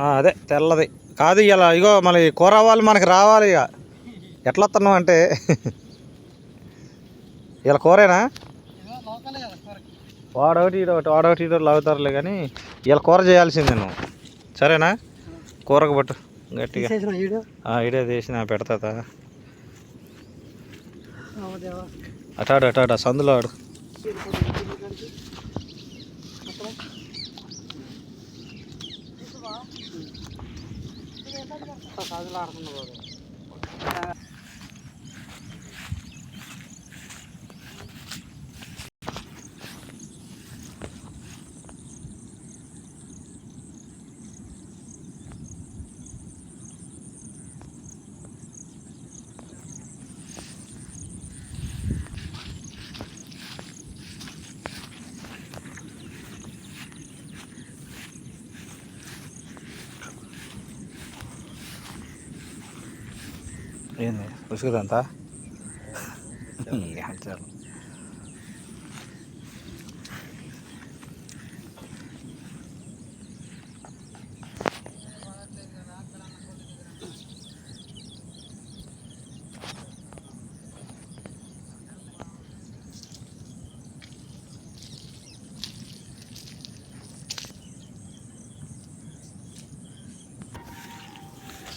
అదే తెల్లది కాదు ఇలా ఇగో మళ్ళీ కూర అవ్వాలి మనకి రావాలి ఇక ఎట్లా వస్తున్నావు అంటే ఇలా కూరేనా వాడొకటి ఇడొకటి లాగుతారులే కానీ ఇలా కూర చేయాల్సిందే నువ్వు సరేనా కూరకు పట్టు గట్టిగా ఇడే తీసిన పెడతా అటాడు సందులో ఆడు ఏంది ఉసుకుదంతా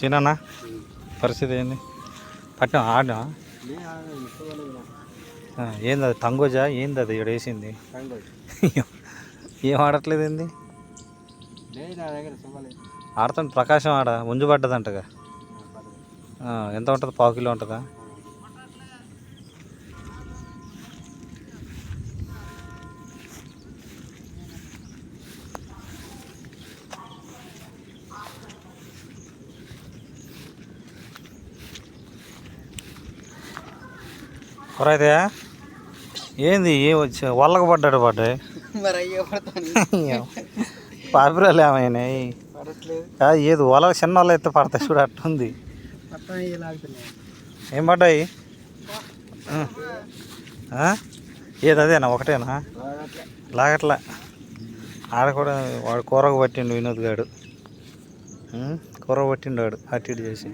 చిన్న పరిస్థితి ఏంది పట్నం ఆడినా ఏంది అది తంగోజా ఏంది అది ఇక్కడ వేసింది ఏం ఆడట్లేదు ఏంది ఆడుతుంది ప్రకాశం ఆడ ముంజు పడ్డదంటగా ఎంత ఉంటుంది 1/4 కిలో ఉంటుందా కూర అయితే ఏంది ఏం వచ్చి వల్లకు పడ్డాయి పాపిరాలు ఏమైనాయి ఏది వల చిన్న వల్ల ఎత్తే పడతాయి చూడు అట్టుంది ఏం పడ్డాయి ఏది అదేనా ఒకటేనా లాగట్లా ఆడ కూడా వాడు కూరకు పట్టిండు వినోద్ గాడు కూరకు పట్టిండు వాడు అటు ఇటు చేసి